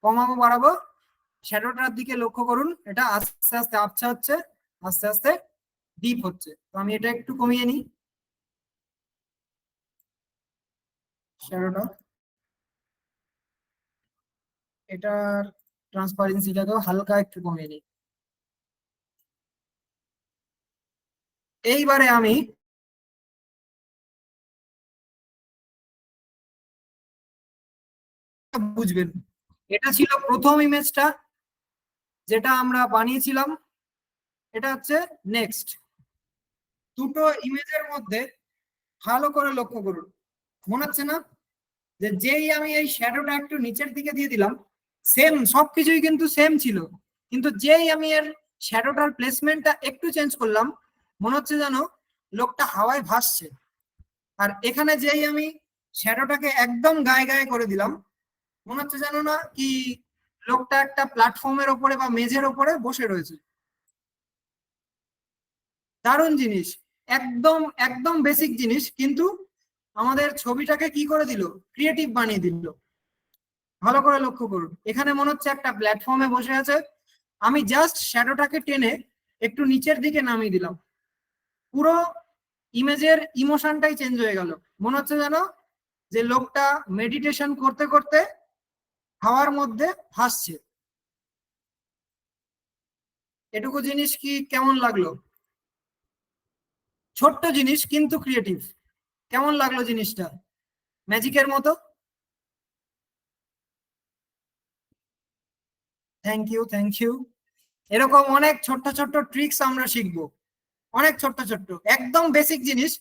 কমাবো বাড়াবো, শ্যাডোটার দিকে লক্ষ্য করুন, এটা আস্তে আস্তে আবছা হচ্ছে, আস্তে আস্তে ডিপ হচ্ছে। তো আমি এটা একটু কমিয়ে নিই, শ্যাডোটা, এটার ট্রান্সপারেন্সিটাকেও হালকা একটু কমিয়ে নিই। এইবারে আমি বুঝবেন, এটা ছিল প্রথম ইমেজটা যেটা আমরা বানিয়েছিলাম, এটা হচ্ছে নেক্সট। দুটো ইমেজের মধ্যে ভালো করে লক্ষ্য করুন, মনে হচ্ছে না যে যেই আমি এই শ্যাডোটা একটু নিচের দিকে দিয়ে দিলাম, সেম সবকিছুই কিন্তু সেম ছিল, কিন্তু যেই আমি এর শ্যাডোটার প্লেসমেন্টটা একটু চেঞ্জ করলাম, মনে হচ্ছে যেন লোকটা হাওয়ায় ভাসছে। আর এখানে যেই আমি শ্যাডোটাকে একদম গায়ে গায়ে করে দিলাম, মনে হচ্ছে যেন না কি লোকটা একটা প্ল্যাটফর্মের ওপরে বা মেঝের ওপরে বসে রয়েছে। দারুণ জিনিস, একদম একদম বেসিক জিনিস, কিন্তু আমাদের ছবিটাকে কি করে দিল, ক্রিয়েটিভ বানিয়ে দিল। ভালো করে লক্ষ্য করুন, এখানে মনে হচ্ছে একটা প্ল্যাটফর্মে বসে আছে, আমি জাস্ট শ্যাডোটাকে টেনে একটু নিচের দিকে নামিয়ে দিলাম, পুরো ইমেজের ইমোশনটাই চেঞ্জ হয়ে গেল। মনে হচ্ছে যেন যে লোকটা মেডিটেশন করতে করতে হাওয়ার মধ্যে ভাসছে। এটুকু জিনিস কি কেমন লাগলো? ছোট্ট জিনিস কিন্তু ক্রিয়েটিভ। কেমন লাগলো জিনিসটা? ম্যাজিকের মতো। Thank you, thank you. এরকম অনেক ছোট্ট ছোট্ট ট্রিক্স আমরা শিখবো, অনেক ছোট্ট ছোট্ট একদম বেসিক জিনিস,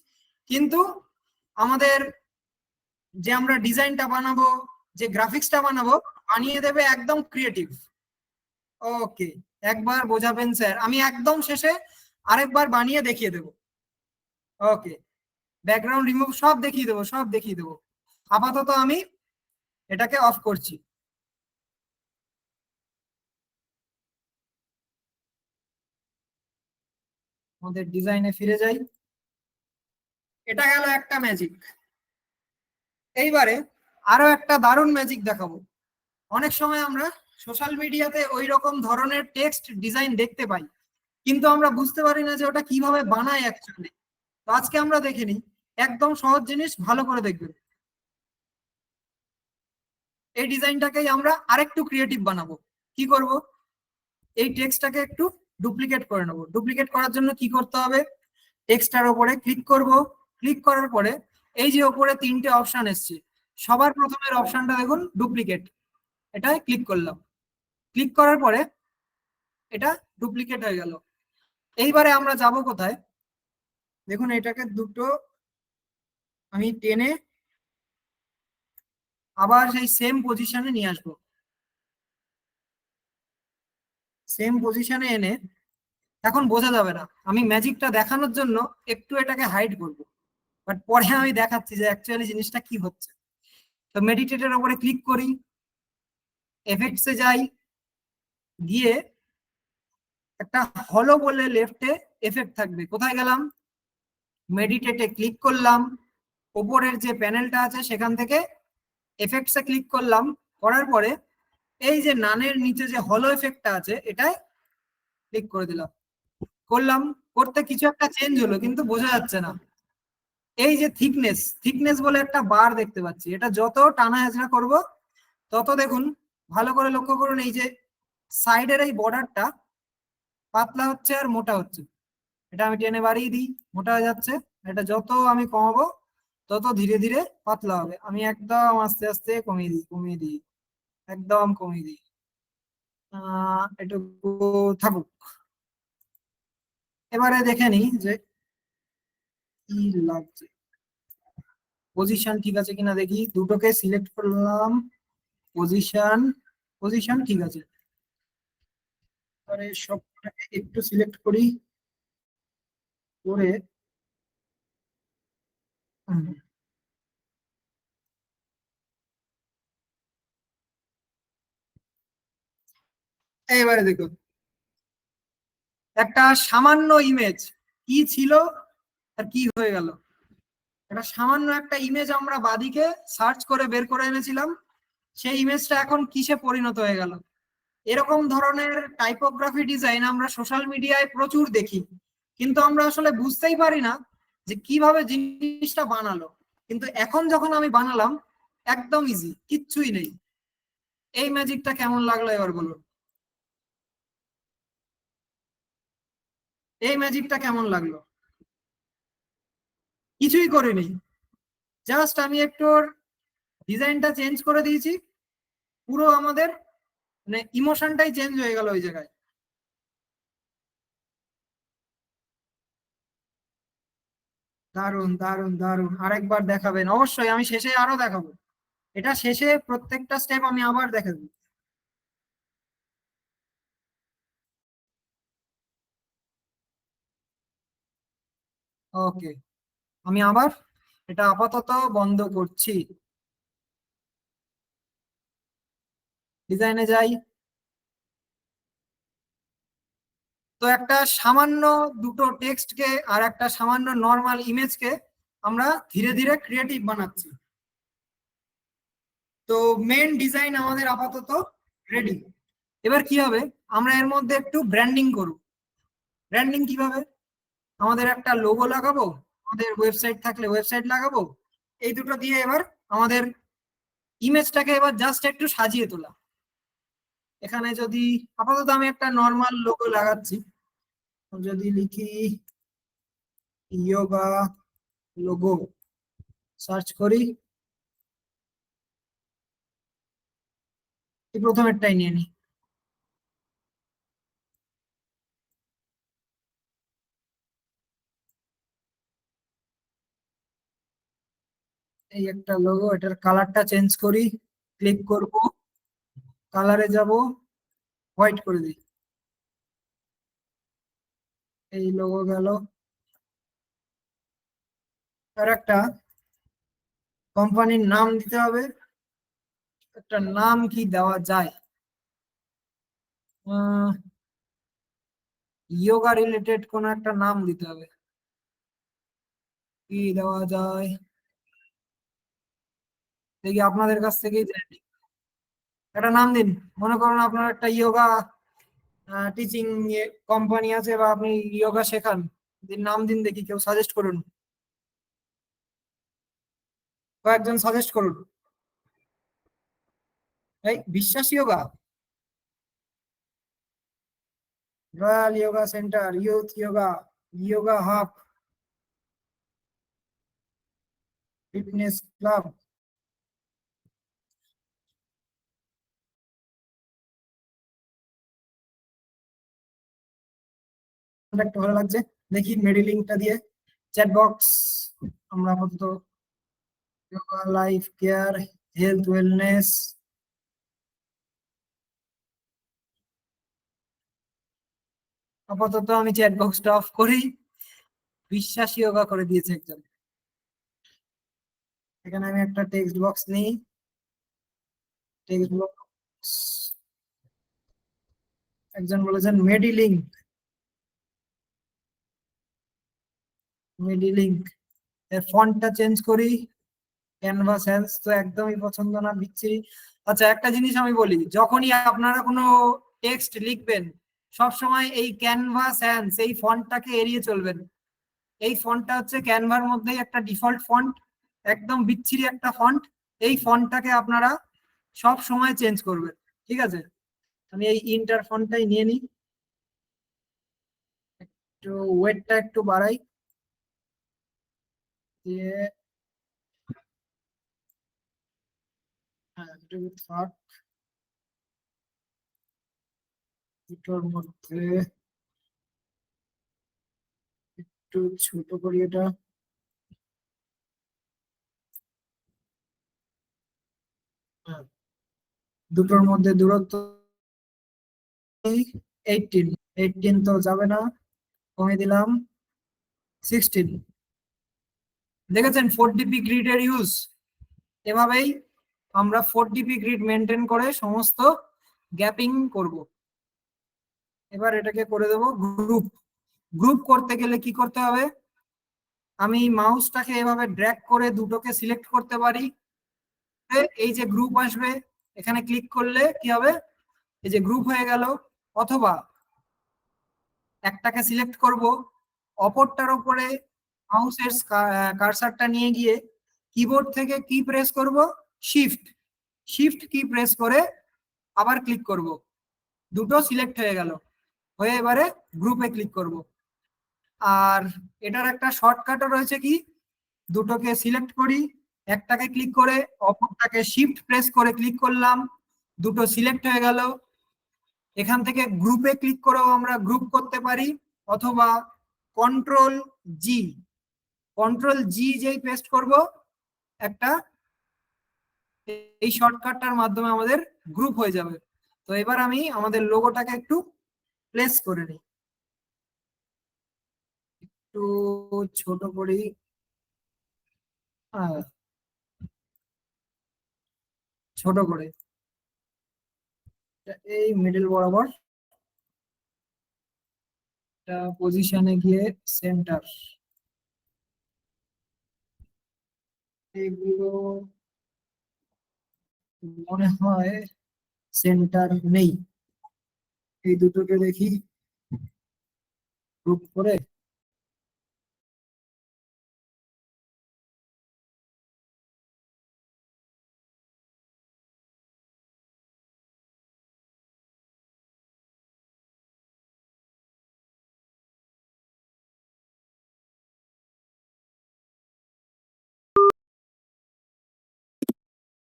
কিন্তু আমাদের যে আমরা ডিজাইনটা বানাবো, যে গ্রাফিক্সটা বানাবো, বানিয়ে দেবে একদম ক্রিয়েটিভ। ওকে, একবার বোঝাবেন স্যার, আমি একদম শেষে আরেকবার বানিয়ে দেখিয়ে দেবো। ওকে, ব্যাকগ্রাউন্ড রিমুভ সব দেখিয়ে দেবো, সব দেখিয়ে দেবো। আপাতত আমি এটাকে অফ করছি। আমাদের ডিজাইনে ফিরে যাই। এটা গেল একটা ম্যাজিক। এইবারে আরো একটা দারুণ ম্যাজিক দেখাবো। অনেক সময় আমরা সোশ্যাল মিডিয়াতে ওই রকম ধরনের টেক্সট ডিজাইন দেখতে পাই, কিন্তু আমরা বুঝতে পারি না যে ওটা কিভাবে বানায় অ্যাকচুয়ালি। তো আজকে আমরা দেখে নিই, একদম সহজ জিনিস, ভালো করে দেখবেন। এই ডিজাইনটাকেই আমরা আরেকটু ক্রিয়েটিভ বানাবো। কি করব, এই টেক্সটটাকে একটু ডুপ্লিকেট করে নেবো। ডুপ্লিকেট করার জন্য কি করতে হবে, টেক্সটটার উপরে ক্লিক করব। ক্লিক করার পরে এই যে উপরে তিনটে অপশন এসছে, সবার প্রথমের অপশনটা দেখুন ডুপ্লিকেট, এটাই ক্লিক করলাম। ক্লিক করার পরে এটা ডুপ্লিকেট হয়ে গেল। এইবারে আমরা যাব কোথায়, দেখুন এটাকে দুটো আমি টেনে আবার সেই সেম পজিশনে নিয়ে আসবো। সেম পজিশনে এনে এখন বোঝা যাবে না, আমি ম্যাজিকটা দেখানোর জন্য একটু এটাকে হাইড করব, বাট পরে আমি দেখাচ্ছি যে অ্যাকচুয়ালি জিনিসটা কি হচ্ছে। তো মেডিটেটের উপরে ক্লিক করি, এফেক্টসে যাই, গিয়ে একটা হলো বলে লেফটে এফেক্ট থাকবে, কোথায় গেলাম, মেডিটেটে ক্লিক করলাম, উপরের যে প্যানেলটা আছে সেখান থেকে এফেক্টসে ক্লিক করলাম। করার পরে এই যে নানের নিচে যে হলো এফেক্টটা আছে এটাই ক্লিক করে দিলাম। করলাম, করতে কিছু একটা চেঞ্জ হলো কিন্তু বোঝা যাচ্ছে না। এই যে থিকনেস, থিকনেস বলে একটা বার দেখতে পাচ্ছি, এটা যত টানা হেঁচড়া করব তত দেখুন, ভালো করে লক্ষ্য করুন, এই যে সাইডের এই বর্ডারটা পাতলা হচ্ছে আর মোটা হচ্ছে। এটা আমি টেনে বাড়িয়ে দিই, মোটা হয়ে যাচ্ছে। এটা যত আমি কমাবো তত ধীরে ধীরে পাতলা হবে। আমি একদম আস্তে আস্তে কমিয়ে দিই, কমিয়ে দিই, একদম কমিয়ে দিই। এটুকু থাকুক। এবারে দেখে নিই যে কি লাগছে, পজিশন ঠিক আছে কিনা দেখি। দুটোকে সিলেক্ট করলাম, পজিশন, পজিশন ঠিক আছে। এবারে সবটাকে একটু সিলেক্ট করি, করে হুম, এবারে দেখুন একটা সামান্য ইমেজ কি ছিল আর কি হয়ে গেল। এটা সামান্য একটা ইমেজ আমরা বাদিকে সার্চ করে বের করে এনেছিলাম, সেই ইমেজটা এখন কিসে পরিণত হয়ে গেল। এরকম ধরনের টাইপোগ্রাফি ডিজাইন আমরা সোশ্যাল মিডিয়ায় প্রচুর দেখি, কিন্তু আমরা আসলে বুঝতেই পারি না যে কিভাবে জিনিসটা বানালো। কিন্তু এখন যখন আমি বানালাম, একদম ইজি, কিচ্ছুই নেই। এই ম্যাজিকটা কেমন লাগলো এবার বলুন। এই ম্যাজিকটা কেমন লাগলো? কিছুই করিনি, জাস্ট আমি একটু ডিজাইনটা চেঞ্জ করে দিয়েছি, পুরো আমাদের মানে ইমোশনটাই চেঞ্জ হয়ে গেল ওই জায়গায়। দারুন দারুন দারুন, আরেকবার দেখাবেন অবশ্যই, আমি শেষে আরো দেখাবো। এটা শেষে প্রত্যেকটা স্টেপ আমি আবার দেখাবো। ওকে, আমি আবার এটা আপাতত বন্ধ করছি। ডিজাইনে যাই। তো একটা সামান্য দুটো টেক্সটকে আর একটা সামান্য নর্মাল ইমেজকে আমরা ধীরে ধীরে ক্রিয়েটিভ বানাচ্ছি। তো মেন ডিজাইন আমাদের আপাতত রেডি। এবার কি হবে, আমরা এর মধ্যে একটু ব্র্যান্ডিং করব। ব্র্যান্ডিং কিভাবে, আমাদের একটা লোগো লাগাবো, আমাদের ওয়েবসাইট থাকলে ওয়েবসাইট লাগাবো। এই দুটো দিয়ে এবার আমাদের ইমেজটাকে এবার জাস্ট একটু সাজিয়ে তোলা। এখানে যদি আপাতত আমি একটা নর্মাল লোগো লাগাচ্ছি, যদি লিখি ইয়োগা লোগো, সার্চ করি, এই প্রথমেরটাই নিয়ে নিই। এই একটা লোগো, এটার কালারটা চেঞ্জ করি, ক্লিক করব, কালারে যাব, হোয়াইট করে দিই। এই লোগো গেল। আর একটা কোম্পানির নাম দিতে হবে। একটা নাম কি দেওয়া যায়, ইয়োগা রিলেটেড কোন একটা নাম দিতে হবে। কি দেওয়া যায় দেখি, আপনাদের কাছ থেকেই জেনে নিই। একটা নাম দিন। মনে করুন আপনার একটা ইয়োগা টিচিং কোম্পানি আছে, বা আপনি ইয়োগা শেখান, দিন নাম দিন দেখি, কেউ সাজেস্ট করুন, কয়েকজন সাজেস্ট করুন। এই বিশ্বাস yoga, royal yoga centre, youth yoga, yoga hub, fitness club. একটু ভালো লাগছে, দেখি মেডিলিংটা দিয়ে চ্যাট বক্স। আমরা আপাতত yoga, life care, health wellness, আপাতত আমি চ্যাট বক্সটা অফ করি। বিশ্বাস যোগা করে দিয়েছে একজন। এখানে আমি একটা টেক্সট বক্স নিই। টেক্সট বক্স, একজন বলেছেন মেডিলিং। মেডিলিং এর ফন্টটা চেঞ্জ করি। ক্যানভা সেন্স তো একদমই পছন্দ না, বিচ্ছিরি। আচ্ছা, একটা জিনিস আমি বলি, যখনই আপনারা কোনো টেক্সট লিখবেন, সব সময় এই ক্যানভা সেন্স এই ফন্টটাকে এড়িয়ে চলবেন। এই ফন্টটা হচ্ছে ক্যানভার মধ্যেই একটা ডিফল্ট ফন্ট, একদম বিচ্ছিরি একটা ফন্ট। এই ফন্টটাকে আপনারা সব সময় চেঞ্জ করবেন, ঠিক আছে? আমি এই ইন্টার ফন্টটাই নিয়ে নিই, একটু ওয়েটটা একটু বাড়াই, দিয়ে হ্যাঁ, একটু থাক, দুটোর মধ্যে একটু ছোট করি এটা। হ্যাঁ, দুটোর মধ্যে দূরত্ব 18। 18 তো যাবে না, কমিয়ে দিলাম 16। দেখেছেন 4 ডিপি গ্রিডের ইউজ? এভাবেই আমরা 4 ডিপি গ্রিড মেনটেন করে সমস্ত গ্যাপিং করব। এবার এটাকে করে দেবো গ্রুপ। গ্রুপ করতে গেলে কি করতে হবে, আমি মাউসটাকে এভাবে ড্র্যাগ করে দুটোকে সিলেক্ট করতে পারি, এই যে গ্রুপ আসবে, এখানে ক্লিক করলে কি হবে, এই যে গ্রুপ হয়ে গেল। অথবা একটাকে সিলেক্ট করব, অপরটার উপরে মাউসের কার্সারটা নিয়ে গিয়ে কিবোর্ড থেকে কি প্রেস করব, শিফট শিফট কি প্রেস করে আবার ক্লিক করব, দুটো সিলেক্ট হয়ে গেল। হয়ে এবারে গ্রুপে ক্লিক করব। আর এটার একটা শর্টকাটও রয়েছে, কি দুটোকে সিলেক্ট করি, একটাকে ক্লিক করে অপরটাকে শিফট প্রেস করে ক্লিক করলাম, দুটো সিলেক্ট হয়ে গেল। এখান থেকে গ্রুপে ক্লিক করেও আমরা গ্রুপ করতে পারি, অথবা কন্ট্রোল জি, কন্ট্রোল জি যেই পেস্ট করব একটা, এই শর্টকাটটার মাধ্যমে আমাদের গ্রুপ হয়ে যাবে। তো এবার আমি আমাদের লোগোটাকে একটু প্লেস করে নিই, একটু ছোট করি। ছোট করে এই মিডল বরাবর পজিশনে গিয়ে সেন্টার, এগুলো মনে হয় সেন্টার নেই। এই দুটোকে দেখি গ্রুপ করে